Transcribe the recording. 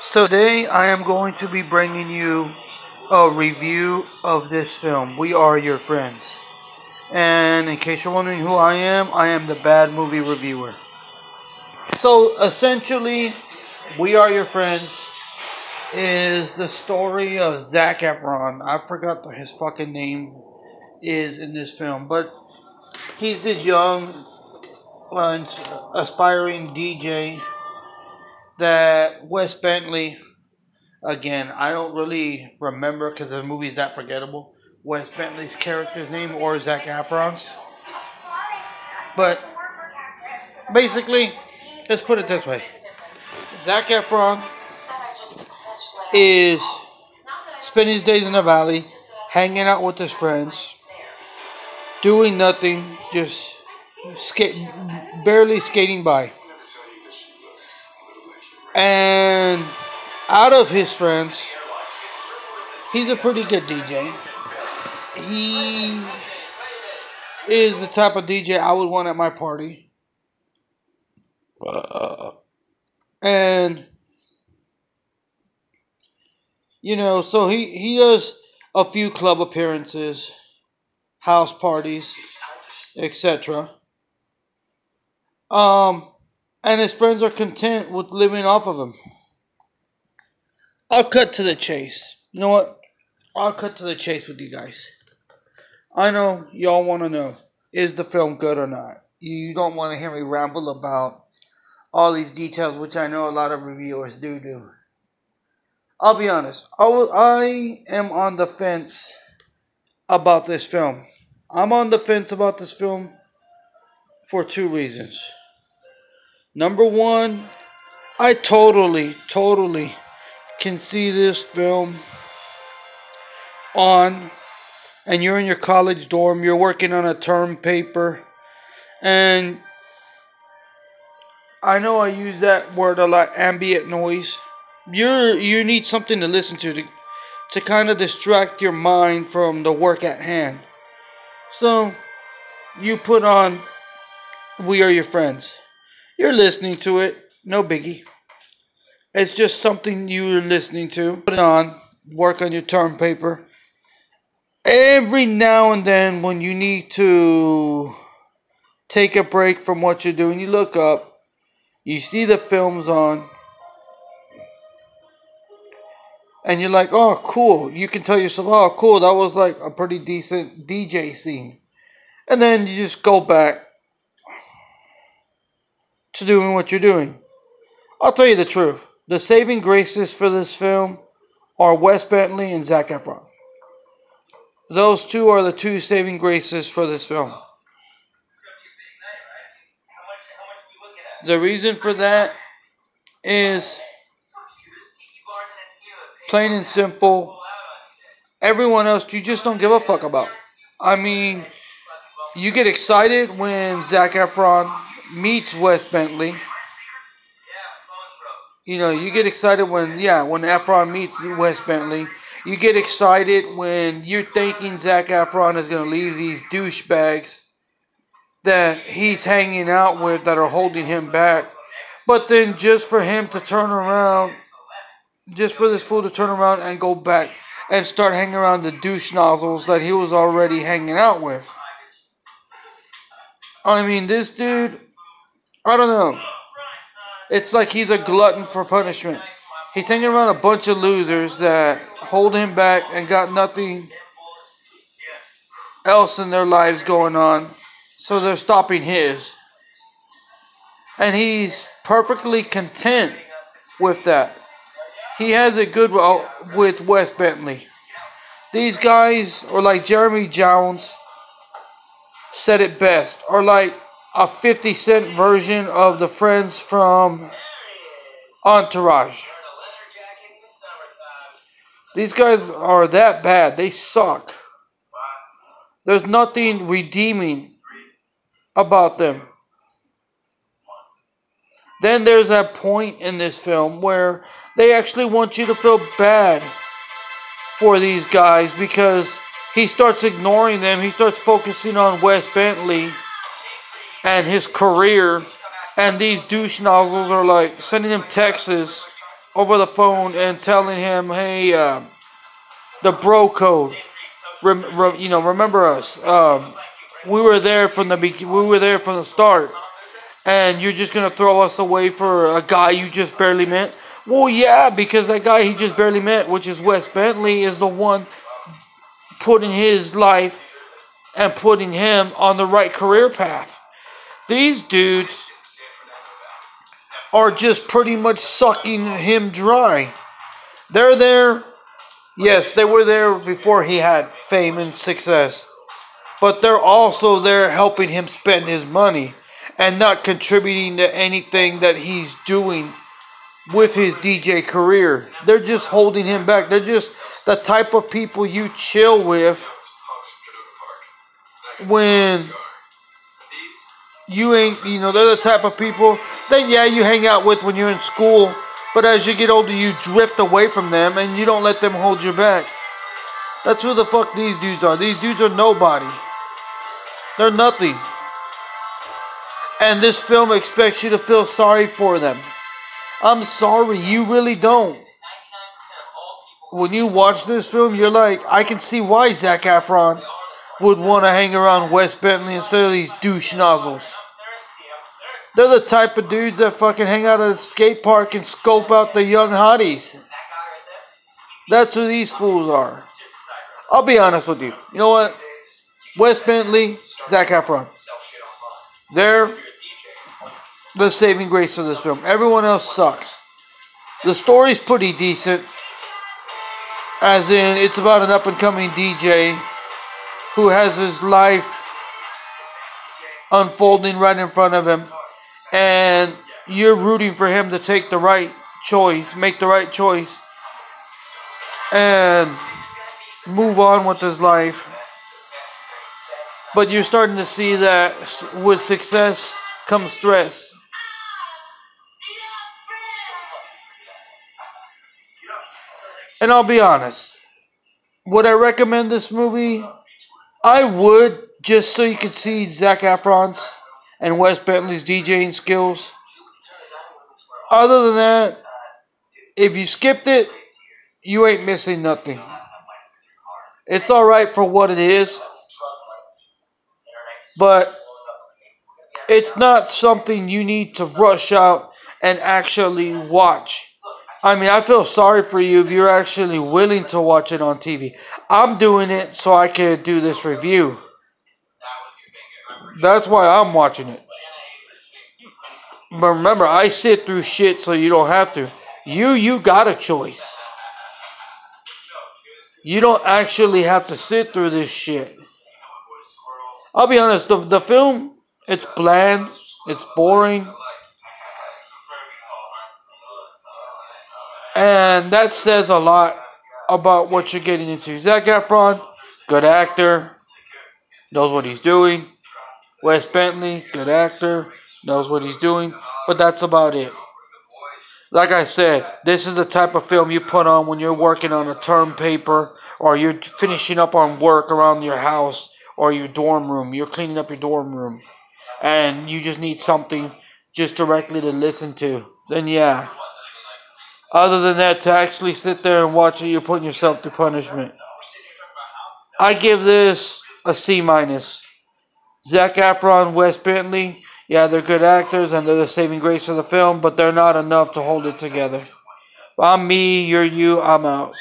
So today I am going to be bringing you a review of this film, We Are Your Friends. And in case you're wondering who I am the Bad Movie Reviewer. So essentially, We Are Your Friends is the story of Zac Efron. I forgot his fucking name is in this film, but he's this young, aspiring DJ that Wes Bentley. Again, I don't really remember because the movie's that forgettable. Wes Bentley's character's name or Zac Efron's. But basically, let's put it this way. Zac Efron is spending his days in the valley, hanging out with his friends, doing nothing, just barely skating by. And out of his friends, he's a pretty good DJ. He is the type of DJ I would want at my party. And, so he does a few club appearances, house parties, etc. And his friends are content with living off of him. I'll cut to the chase. You know what? I'll cut to the chase with you guys. I know y'all want to know, is the film good or not? You don't want to hear me ramble about all these details, which I know a lot of reviewers do. I'll be honest. I am on the fence about this film. I'm on the fence about this film for two reasons. Number one, I totally can see this film on, and you're in your college dorm, you're working on a term paper, and I know I use that word a lot, ambient noise. You need something to listen to kind of distract your mind from the work at hand. So you put on We Are Your Friends. You're listening to it, no biggie. It's just something you're listening to. Put it on, work on your term paper. Every now and then when you need to take a break from what you're doing, you look up, you see the film's on, and you're like, oh, cool. You can tell yourself, oh, cool, that was like a pretty decent DJ scene. And then you just go back to doing what you're doing. I'll tell you the truth. The saving graces for this film are Wes Bentley and Zac Efron. Those two are the two saving graces for this film. The reason for that is plain and simple. Everyone else you just don't give a fuck about. I mean, you get excited when Zac Efron meets Wes Bentley. You get excited when Efron meets Wes Bentley. You get excited when you're thinking Zac Efron is going to leave these douchebags that he's hanging out with that are holding him back. But then just for him to turn around, just for this fool to turn around and go back and start hanging around the douche nozzles that he was already hanging out with. I mean, this dude, I don't know. It's like he's a glutton for punishment. He's hanging around a bunch of losers that hold him back and got nothing else in their lives going on. So they're stopping his. And he's perfectly content with that. He has it good with Wes Bentley. These guys are like Jeremy Jones said it best. Are like a 50 Cent version of the friends from Entourage. These guys are that bad. They suck. There's nothing redeeming about them. Then there's that point in this film where they actually want you to feel bad for these guys because he starts ignoring them. He starts focusing on Wes Bentley and his career, and these douche nozzles are like sending him texts over the phone and telling him, "Hey, the bro code. Remember us. We were there from the start, and you're just gonna throw us away for a guy you just barely met." Well, yeah, because that guy he just barely met, which is Wes Bentley, is the one putting his life and putting him on the right career path. These dudes are just pretty much sucking him dry. They're there. Yes, they were there before he had fame and success. But they're also there helping him spend his money and not contributing to anything that he's doing with his DJ career. They're just holding him back. They're just the type of people you chill with when you ain't, they're the type of people that, yeah, you hang out with when you're in school, but as you get older, you drift away from them and you don't let them hold you back. That's who the fuck these dudes are. These dudes are nobody. They're nothing. And this film expects you to feel sorry for them. I'm sorry, you really don't. When you watch this film, you're like, I can see why Zac Efron would want to hang around Wes Bentley instead of these douche nozzles. They're the type of dudes that fucking hang out at a skate park and scope out the young hotties. That's who these fools are. I'll be honest with you. You know what? Wes Bentley, Zac Efron. They're the saving grace of this film. Everyone else sucks. The story's pretty decent. As in, it's about an up-and-coming DJ who has his life unfolding right in front of him. And you're rooting for him to take the right choice, make the right choice, and move on with his life. But you're starting to see that with success comes stress. And I'll be honest, would I recommend this movie? I would, just so you could see Zac Efron's and Wes Bentley's DJing skills. Other than that, if you skipped it, you ain't missing nothing. It's alright for what it is, but it's not something you need to rush out and actually watch. I mean, I feel sorry for you if you're actually willing to watch it on TV. I'm doing it so I can do this review. That's why I'm watching it. But remember, I sit through shit so you don't have to. You got a choice. You don't actually have to sit through this shit. I'll be honest, the film, it's bland, it's boring. And that says a lot about what you're getting into. Zac Efron, good actor, knows what he's doing. Wes Bentley, good actor, knows what he's doing. But that's about it. Like I said, this is the type of film you put on when you're working on a term paper or you're finishing up on work around your house or your dorm room. You're cleaning up your dorm room. And you just need something just directly to listen to. Then yeah. Other than that, to actually sit there and watch it, you're putting yourself through punishment. I give this a C-. Zac Efron, Wes Bentley, yeah, they're good actors and they're the saving grace of the film, but they're not enough to hold it together. I'm me, you're you, I'm out.